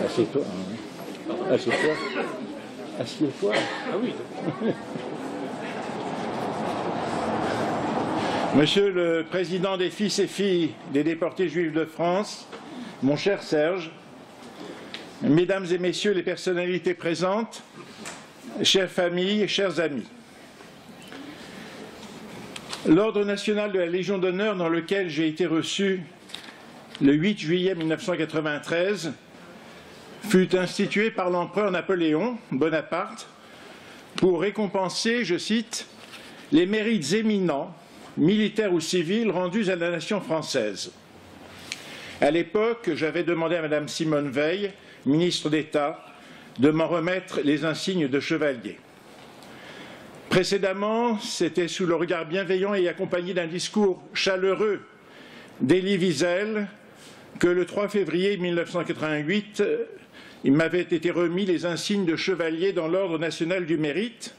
Assieds-toi. Assieds-toi. Assieds-toi. Ah oui. Monsieur le Président des fils et filles des déportés juifs de France, mon cher Serge, Mesdames et Messieurs les personnalités présentes, chères familles, chers amis. L'Ordre national de la Légion d'honneur dans lequel j'ai été reçu le 8 juillet 1993 fut institué par l'empereur Napoléon Bonaparte pour récompenser, je cite, « les mérites éminents, militaires ou civils, rendus à la nation française ». À l'époque, j'avais demandé à Mme Simone Veil, ministre d'État, de m'en remettre les insignes de chevalier. Précédemment, c'était sous le regard bienveillant et accompagné d'un discours chaleureux d'Élie Wiesel que le 3 février 1988, il m'avait été remis les insignes de chevalier dans l'Ordre national du mérite,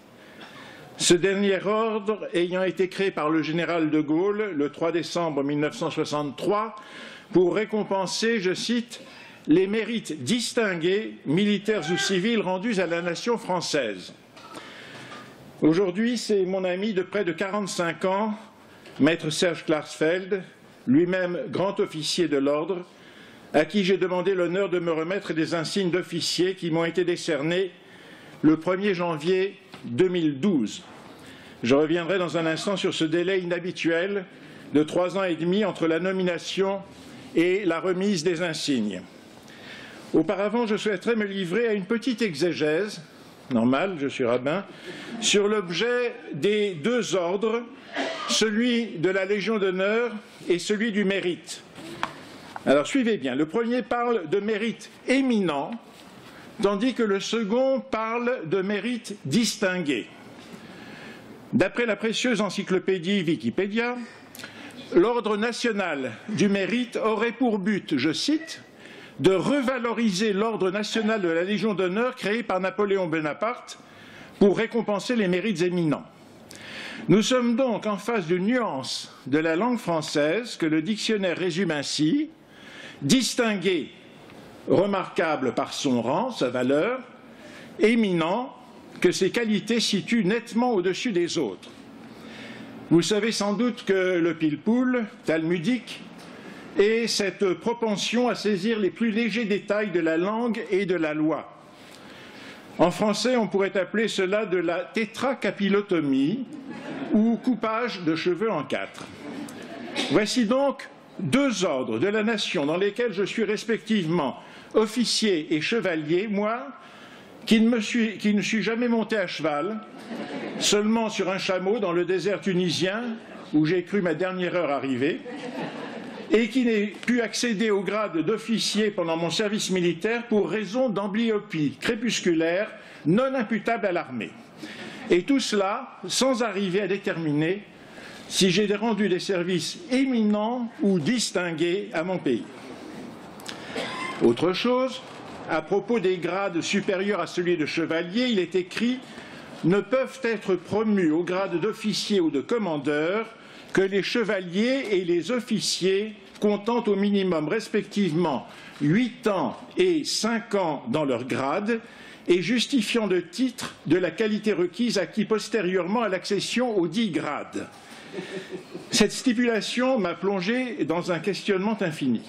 ce dernier ordre ayant été créé par le général de Gaulle le 3 décembre 1963 pour récompenser, je cite, « les mérites distingués, militaires ou civils, rendus à la nation française ». Aujourd'hui, c'est mon ami de près de 45 ans, maître Serge Klarsfeld, lui-même grand officier de l'ordre, à qui j'ai demandé l'honneur de me remettre des insignes d'officier qui m'ont été décernés le 1er janvier 2012. Je reviendrai dans un instant sur ce délai inhabituel de 3 ans et demi entre la nomination et la remise des insignes. Auparavant, je souhaiterais me livrer à une petite exégèse, normale, je suis rabbin, sur l'objet des deux ordres, celui de la Légion d'honneur et celui du mérite. Alors suivez bien, le premier parle de mérite éminent, tandis que le second parle de mérite distingué. D'après la précieuse encyclopédie Wikipédia, l'Ordre national du mérite aurait pour but, je cite, de revaloriser l'Ordre national de la Légion d'honneur créé par Napoléon Bonaparte pour récompenser les mérites éminents. Nous sommes donc en face d'une nuance de la langue française que le dictionnaire résume ainsi: distingué, remarquable par son rang, sa valeur, éminent, que ses qualités situent nettement au-dessus des autres. Vous savez sans doute que le pile-poule talmudique est cette propension à saisir les plus légers détails de la langue et de la loi. En français, on pourrait appeler cela de la tétracapillotomie ou coupage de cheveux en 4. Voici donc deux ordres de la nation dans lesquels je suis respectivement officier et chevalier, moi, qui ne suis jamais monté à cheval, seulement sur un chameau dans le désert tunisien, où j'ai cru ma dernière heure arriver, et qui n'ai pu accéder au grade d'officier pendant mon service militaire pour raison d'amblyopie crépusculaire non imputable à l'armée. Et tout cela sans arriver à déterminer si j'ai rendu des services éminents ou distingués à mon pays. Autre chose, à propos des grades supérieurs à celui de chevalier, il est écrit « ne peuvent être promus au grade d'officier ou de commandeur que les chevaliers et les officiers comptant au minimum respectivement 8 ans et 5 ans dans leur grade et justifiant de titre de la qualité requise acquis postérieurement à l'accession aux 10 grades. » Cette stipulation m'a plongé dans un questionnement infini.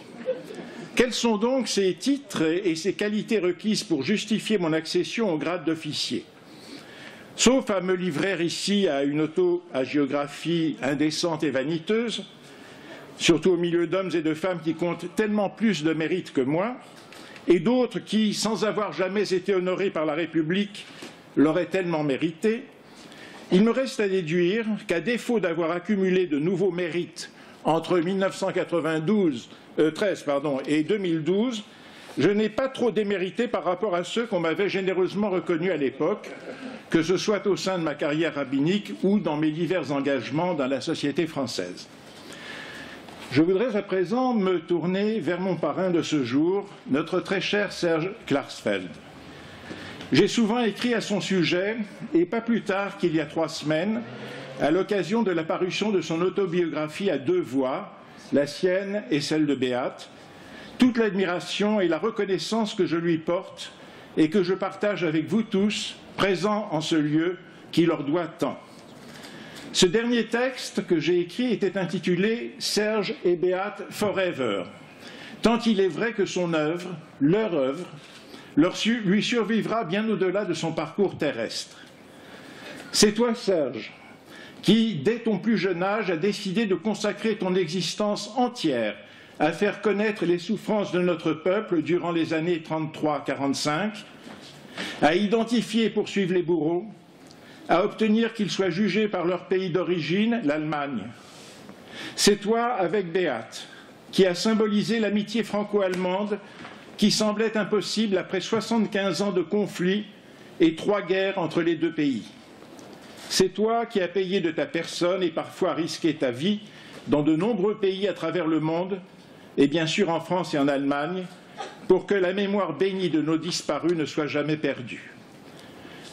Quels sont donc ces titres et ces qualités requises pour justifier mon accession au grade d'officier? Sauf à me livrer ici à une auto-hagiographie indécente et vaniteuse, surtout au milieu d'hommes et de femmes qui comptent tellement plus de mérite que moi, et d'autres qui, sans avoir jamais été honorés par la République, l'auraient tellement mérité, il me reste à déduire qu'à défaut d'avoir accumulé de nouveaux mérites entre 1913 et 2012, je n'ai pas trop démérité par rapport à ceux qu'on m'avait généreusement reconnus à l'époque, que ce soit au sein de ma carrière rabbinique ou dans mes divers engagements dans la société française. Je voudrais à présent me tourner vers mon parrain de ce jour, notre très cher Serge Klarsfeld. J'ai souvent écrit à son sujet, et pas plus tard qu'il y a 3 semaines, à l'occasion de la parution de son autobiographie à 2 voix, la sienne et celle de Beat, toute l'admiration et la reconnaissance que je lui porte et que je partage avec vous tous, présents en ce lieu qui leur doit tant. Ce dernier texte que j'ai écrit était intitulé « Serge et Beat Forever », tant il est vrai que son œuvre, leur œuvre, lui survivra bien au-delà de son parcours terrestre. C'est toi, Serge, qui, dès ton plus jeune âge, as décidé de consacrer ton existence entière à faire connaître les souffrances de notre peuple durant les années 33-45, à identifier et poursuivre les bourreaux, à obtenir qu'ils soient jugés par leur pays d'origine, l'Allemagne. C'est toi, avec Beat, qui a symbolisé l'amitié franco-allemande qui semblait impossible après 75 ans de conflit et 3 guerres entre les 2 pays. C'est toi qui as payé de ta personne et parfois risqué ta vie dans de nombreux pays à travers le monde, et bien sûr en France et en Allemagne, pour que la mémoire bénie de nos disparus ne soit jamais perdue.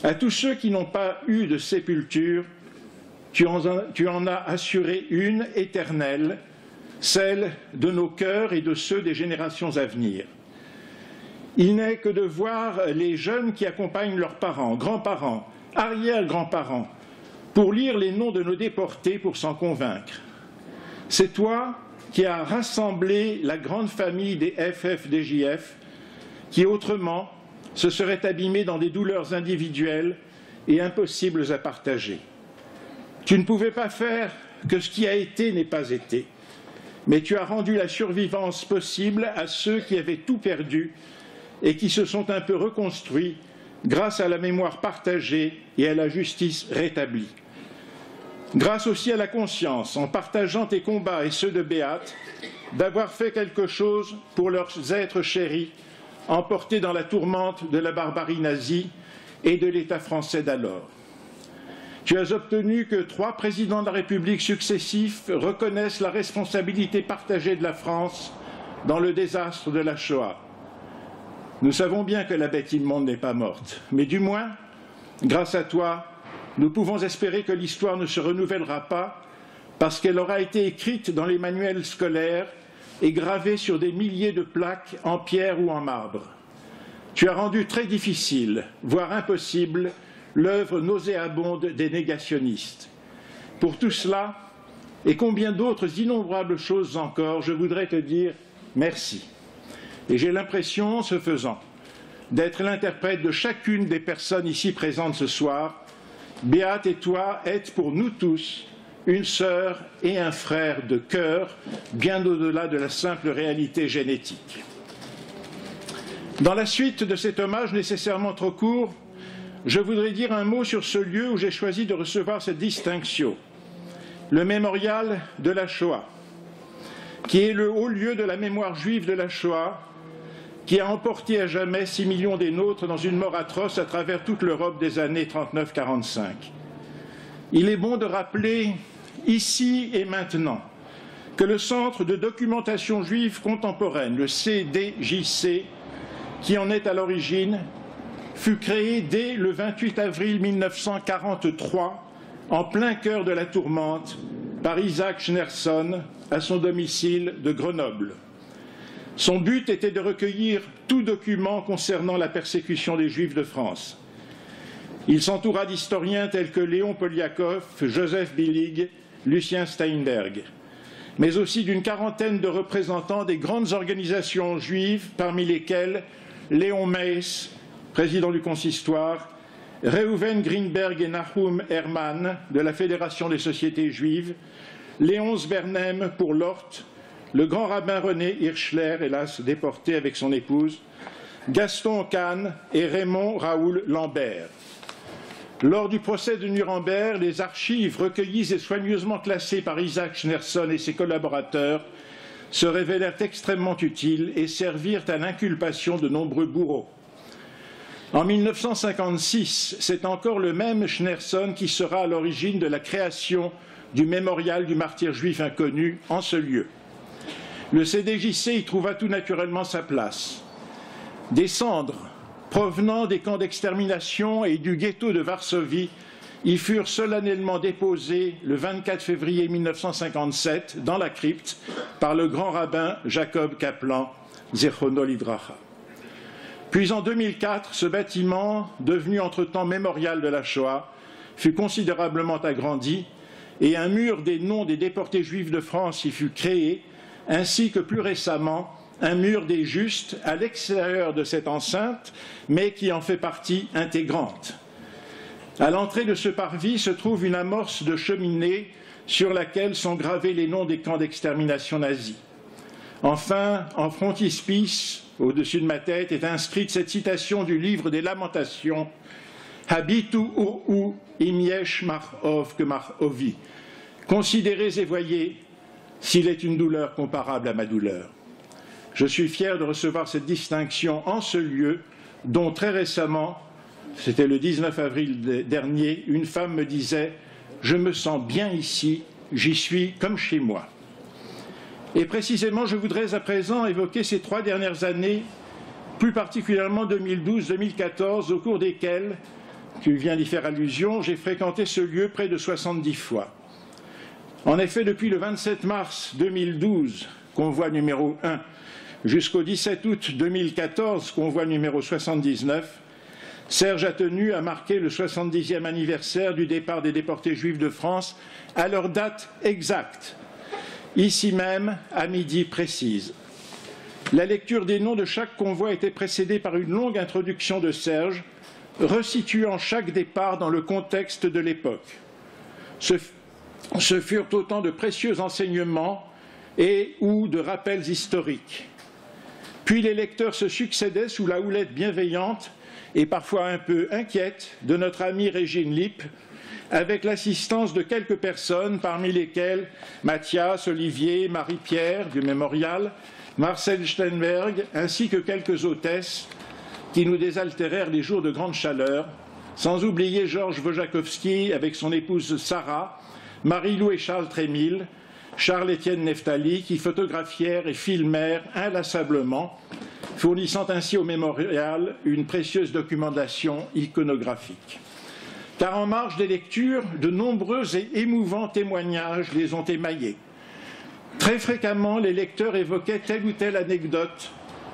À tous ceux qui n'ont pas eu de sépulture, tu en as assuré une éternelle, celle de nos cœurs et de ceux des générations à venir. Il n'est que de voir les jeunes qui accompagnent leurs parents, grands-parents, arrière-grands-parents, pour lire les noms de nos déportés pour s'en convaincre. C'est toi qui as rassemblé la grande famille des FFDJF, qui autrement se seraient abîmés dans des douleurs individuelles et impossibles à partager. Tu ne pouvais pas faire que ce qui a été n'ait pas été, mais tu as rendu la survivance possible à ceux qui avaient tout perdu et qui se sont un peu reconstruits grâce à la mémoire partagée et à la justice rétablie. Grâce aussi à la conscience, en partageant tes combats et ceux de Beat, d'avoir fait quelque chose pour leurs êtres chéris, emportés dans la tourmente de la barbarie nazie et de l'État français d'alors. Tu as obtenu que 3 présidents de la République successifs reconnaissent la responsabilité partagée de la France dans le désastre de la Shoah. Nous savons bien que la bête immonde n'est pas morte, mais du moins, grâce à toi, nous pouvons espérer que l'histoire ne se renouvellera pas parce qu'elle aura été écrite dans les manuels scolaires et gravée sur des milliers de plaques en pierre ou en marbre. Tu as rendu très difficile, voire impossible, l'œuvre nauséabonde des négationnistes. Pour tout cela, et combien d'autres innombrables choses encore, je voudrais te dire merci. Et j'ai l'impression, ce faisant, d'être l'interprète de chacune des personnes ici présentes ce soir. Beat et toi êtes pour nous tous une sœur et un frère de cœur, bien au-delà de la simple réalité génétique. Dans la suite de cet hommage nécessairement trop court, je voudrais dire un mot sur ce lieu où j'ai choisi de recevoir cette distinction, le mémorial de la Shoah, qui est le haut lieu de la mémoire juive de la Shoah, qui a emporté à jamais 6 millions des nôtres dans une mort atroce à travers toute l'Europe des années 39-45. Il est bon de rappeler, ici et maintenant, que le Centre de documentation juive contemporaine, le CDJC, qui en est à l'origine, fut créé dès le 28 avril 1943, en plein cœur de la tourmente, par Isaac Schneerson, à son domicile de Grenoble. Son but était de recueillir tout document concernant la persécution des Juifs de France. Il s'entoura d'historiens tels que Léon Poliakov, Joseph Billig, Lucien Steinberg, mais aussi d'une quarantaine de représentants des grandes organisations juives, parmi lesquelles Léon Meiss, président du consistoire, Reuven Greenberg et Nahum Hermann de la Fédération des sociétés juives, Léonce Bernem pour l'Ort, le grand rabbin René Hirschler, hélas déporté avec son épouse, Gaston Kahn et Raymond Raoul Lambert. Lors du procès de Nuremberg, les archives recueillies et soigneusement classées par Isaac Schneerson et ses collaborateurs se révélèrent extrêmement utiles et servirent à l'inculpation de nombreux bourreaux. En 1956, c'est encore le même Schneerson qui sera à l'origine de la création du mémorial du martyr juif inconnu en ce lieu. Le CDJC y trouva tout naturellement sa place. Des cendres provenant des camps d'extermination et du ghetto de Varsovie y furent solennellement déposées le 24 février 1957 dans la crypte par le grand rabbin Jacob Kaplan, Zechrono Livracha. Puis en 2004, ce bâtiment, devenu entre-temps mémorial de la Shoah, fut considérablement agrandi et un mur des noms des déportés juifs de France y fut créé, ainsi que plus récemment un mur des justes à l'extérieur de cette enceinte, mais qui en fait partie intégrante. À l'entrée de ce parvis se trouve une amorce de cheminée sur laquelle sont gravés les noms des camps d'extermination nazis. Enfin, en frontispice, au-dessus de ma tête, est inscrite cette citation du livre des Lamentations « Habitu ur'u im yesh mar'ov que mar'ovi » « Considérez et voyez s'il est une douleur comparable à ma douleur. » Je suis fier de recevoir cette distinction en ce lieu, dont très récemment, c'était le 19 avril dernier, une femme me disait « Je me sens bien ici, j'y suis comme chez moi ». Et précisément, je voudrais à présent évoquer ces 3 dernières années, plus particulièrement 2012-2014, au cours desquelles, tu viens d'y faire allusion, j'ai fréquenté ce lieu près de 70 fois. En effet, depuis le 27 mars 2012, convoi numéro 1, jusqu'au 17 août 2014, convoi numéro 79, Serge a tenu à marquer le 70e anniversaire du départ des déportés juifs de France à leur date exacte, ici même à midi précise. La lecture des noms de chaque convoi était précédée par une longue introduction de Serge, resituant chaque départ dans le contexte de l'époque. Ce furent autant de précieux enseignements et ou de rappels historiques. Puis les lecteurs se succédaient sous la houlette bienveillante et parfois un peu inquiète de notre amie Régine Lipp, avec l'assistance de quelques personnes, parmi lesquelles Mathias, Olivier, Marie-Pierre du Mémorial, Marcel Steinberg, ainsi que quelques hôtesses qui nous désaltérèrent les jours de grande chaleur, sans oublier Georges Wojakowski avec son épouse Sarah, Marie-Lou et Charles Trémille, Charles-Étienne Neftali, qui photographièrent et filmèrent inlassablement, fournissant ainsi au mémorial une précieuse documentation iconographique. Car en marge des lectures, de nombreux et émouvants témoignages les ont émaillés. Très fréquemment, les lecteurs évoquaient telle ou telle anecdote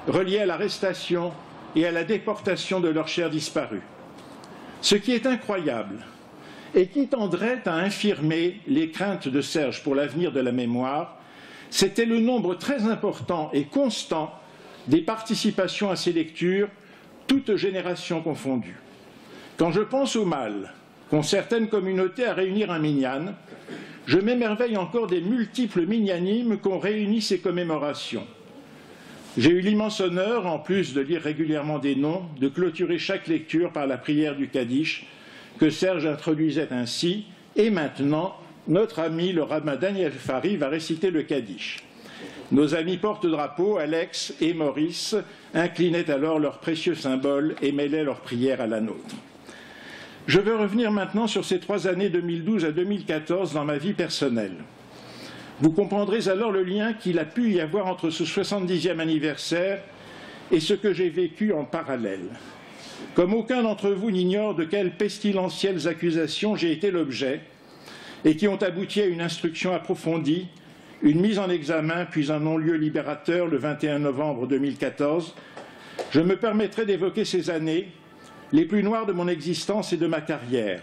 reliée à l'arrestation et à la déportation de leurs chers disparus. Ce qui est incroyable, et qui tendrait à infirmer les craintes de Serge pour l'avenir de la mémoire, c'était le nombre très important et constant des participations à ces lectures, toutes générations confondues. Quand je pense au mal qu'ont certaines communautés à réunir un minyan, je m'émerveille encore des multiples minyanimes qu'ont réuni ces commémorations. J'ai eu l'immense honneur, en plus de lire régulièrement des noms, de clôturer chaque lecture par la prière du Kaddish, que Serge introduisait ainsi, et maintenant, notre ami le rabbin Daniel Fari va réciter le Kaddish. Nos amis porte-drapeaux, Alex et Maurice, inclinaient alors leurs précieux symboles et mêlaient leur prière à la nôtre. Je veux revenir maintenant sur ces 3 années 2012 à 2014 dans ma vie personnelle. Vous comprendrez alors le lien qu'il a pu y avoir entre ce 70e anniversaire et ce que j'ai vécu en parallèle. Comme aucun d'entre vous n'ignore de quelles pestilentielles accusations j'ai été l'objet et qui ont abouti à une instruction approfondie, une mise en examen puis un non-lieu libérateur le 21 novembre 2014, je me permettrai d'évoquer ces années, les plus noires de mon existence et de ma carrière.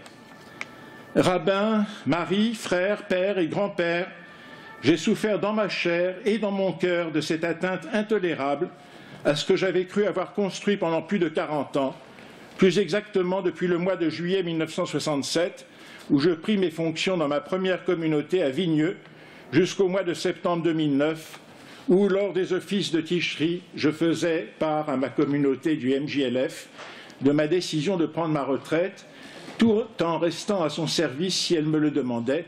Rabbin, mari, frère, père et grand-père, j'ai souffert dans ma chair et dans mon cœur de cette atteinte intolérable à ce que j'avais cru avoir construit pendant plus de 40 ans, plus exactement depuis le mois de juillet 1967, où je pris mes fonctions dans ma première communauté à Vigneux, jusqu'au mois de septembre 2009, où, lors des offices de Tishri, je faisais part à ma communauté du MJLF de ma décision de prendre ma retraite, tout en restant à son service si elle me le demandait,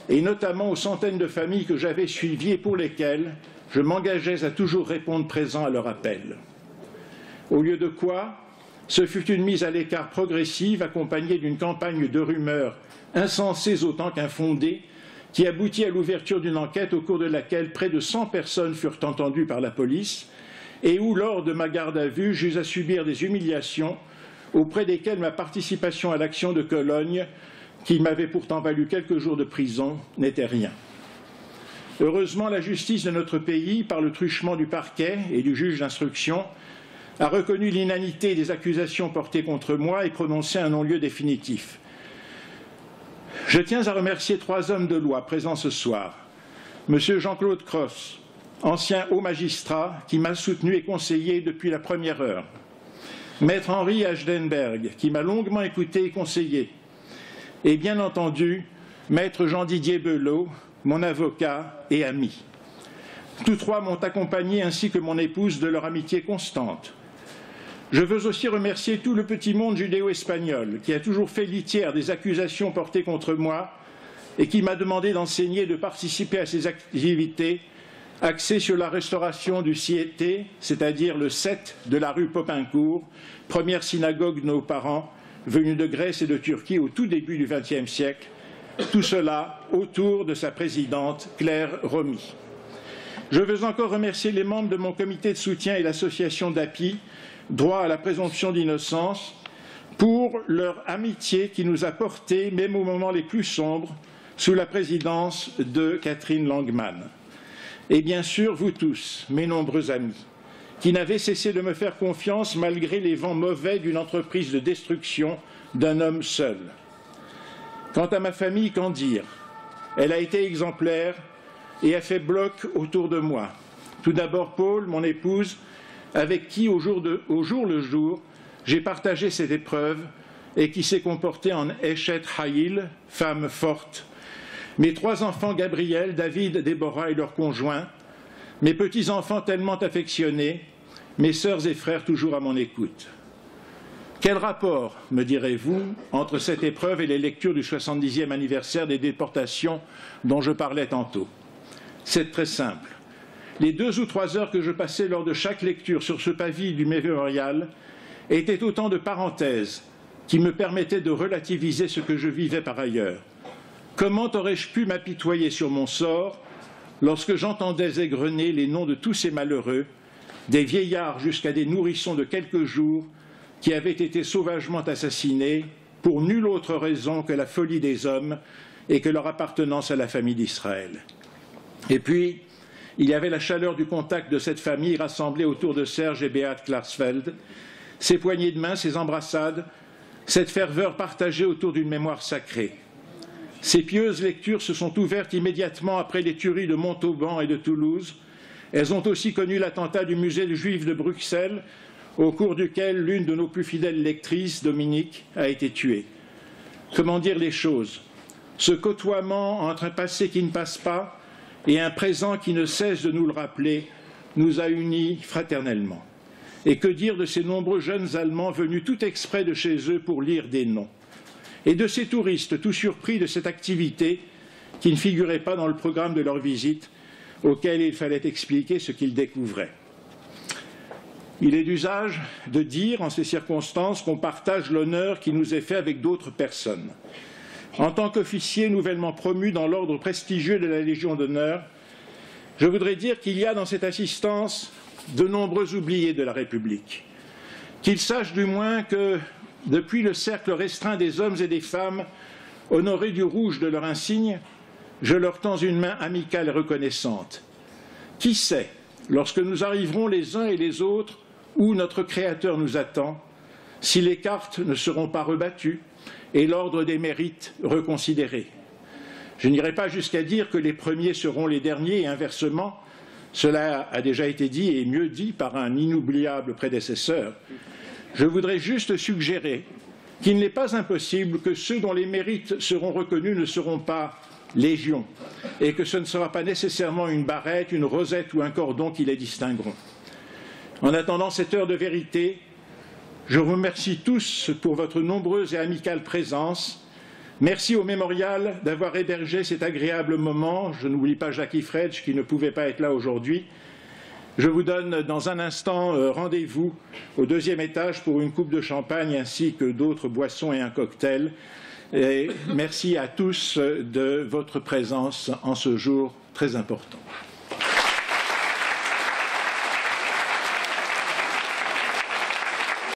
et notamment aux centaines de familles que j'avais suivies et pour lesquelles je m'engageais à toujours répondre présent à leur appel. Au lieu de quoi, Ce fut une mise à l'écart progressive accompagnée d'une campagne de rumeurs insensées autant qu'infondées qui aboutit à l'ouverture d'une enquête au cours de laquelle près de 100 personnes furent entendues par la police et où, lors de ma garde à vue, j'eus à subir des humiliations auprès desquelles ma participation à l'action de Cologne, qui m'avait pourtant valu quelques jours de prison, n'était rien. Heureusement, la justice de notre pays, par le truchement du parquet et du juge d'instruction, a reconnu l'inanité des accusations portées contre moi et prononcé un non-lieu définitif. Je tiens à remercier 3 hommes de loi présents ce soir. Monsieur Jean-Claude Cross, ancien haut magistrat qui m'a soutenu et conseillé depuis la première heure. Maître Henri Hachdenberg, qui m'a longuement écouté et conseillé. Et bien entendu, Maître Jean-Didier Belot, mon avocat et ami. Tous 3 m'ont accompagné ainsi que mon épouse de leur amitié constante. Je veux aussi remercier tout le petit monde judéo-espagnol qui a toujours fait litière des accusations portées contre moi et qui m'a demandé d'enseigner et de participer à ces activités axées sur la restauration du Siete, c'est-à-dire le 7 de la rue Popincourt, première synagogue de nos parents, venus de Grèce et de Turquie au tout début du XXe siècle, tout cela autour de sa présidente Claire Romy. Je veux encore remercier les membres de mon comité de soutien et l'association d'API, droit à la présomption d'innocence, pour leur amitié qui nous a portés, même aux moments les plus sombres, sous la présidence de Catherine Langmann. Et bien sûr, vous tous, mes nombreux amis, qui n'avaient cessé de me faire confiance malgré les vents mauvais d'une entreprise de destruction d'un homme seul. Quant à ma famille, qu'en dire? Elle a été exemplaire et a fait bloc autour de moi. Tout d'abord Paul, mon épouse, avec qui au jour le jour, j'ai partagé cette épreuve et qui s'est comportée en Eshet Haïl, femme forte. Mes 3 enfants, Gabriel, David, Déborah et leurs conjoints, mes petits-enfants tellement affectionnés, mes sœurs et frères toujours à mon écoute. Quel rapport, me direz-vous, entre cette épreuve et les lectures du 70e anniversaire des déportations dont je parlais tantôt? C'est très simple. Les 2 ou 3 heures que je passais lors de chaque lecture sur ce pavis du mémorial étaient autant de parenthèses qui me permettaient de relativiser ce que je vivais par ailleurs. Comment aurais-je pu m'apitoyer sur mon sort lorsque j'entendais égrener les noms de tous ces malheureux, des vieillards jusqu'à des nourrissons de quelques jours qui avaient été sauvagement assassinés pour nulle autre raison que la folie des hommes et que leur appartenance à la famille d'Israël. Et puis, il y avait la chaleur du contact de cette famille rassemblée autour de Serge et Beat Klarsfeld, ces poignées de main, ces embrassades, cette ferveur partagée autour d'une mémoire sacrée. Ces pieuses lectures se sont ouvertes immédiatement après les tueries de Montauban et de Toulouse. Elles ont aussi connu l'attentat du musée juif de Bruxelles, au cours duquel l'une de nos plus fidèles lectrices, Dominique, a été tuée. Comment dire les choses? Ce côtoiement entre un passé qui ne passe pas et un présent qui ne cesse de nous le rappeler nous a unis fraternellement. Et que dire de ces nombreux jeunes Allemands venus tout exprès de chez eux pour lire des noms? Et de ces touristes tout surpris de cette activité qui ne figurait pas dans le programme de leur visite, auquel il fallait expliquer ce qu'ils découvraient. Il est d'usage de dire, en ces circonstances, qu'on partage l'honneur qui nous est fait avec d'autres personnes. En tant qu'officier nouvellement promu dans l'ordre prestigieux de la Légion d'honneur, je voudrais dire qu'il y a dans cette assistance de nombreux oubliés de la République. Qu'ils sachent du moins que, depuis le cercle restreint des hommes et des femmes, honorés du rouge de leur insigne, je leur tends une main amicale et reconnaissante. Qui sait, lorsque nous arriverons les uns et les autres où notre Créateur nous attend, si les cartes ne seront pas rebattues et l'ordre des mérites reconsidéré. Je n'irai pas jusqu'à dire que les premiers seront les derniers et inversement, cela a déjà été dit et mieux dit par un inoubliable prédécesseur. Je voudrais juste suggérer qu'il n'est pas impossible que ceux dont les mérites seront reconnus ne seront pas légion et que ce ne sera pas nécessairement une barrette, une rosette ou un cordon qui les distingueront. En attendant cette heure de vérité, je vous remercie tous pour votre nombreuse et amicale présence. Merci au Mémorial d'avoir hébergé cet agréable moment. Je n'oublie pas Jackie Fredge qui ne pouvait pas être là aujourd'hui. Je vous donne dans un instant rendez-vous au deuxième étage pour une coupe de champagne ainsi que d'autres boissons et un cocktail. Et merci à tous de votre présence en ce jour très important.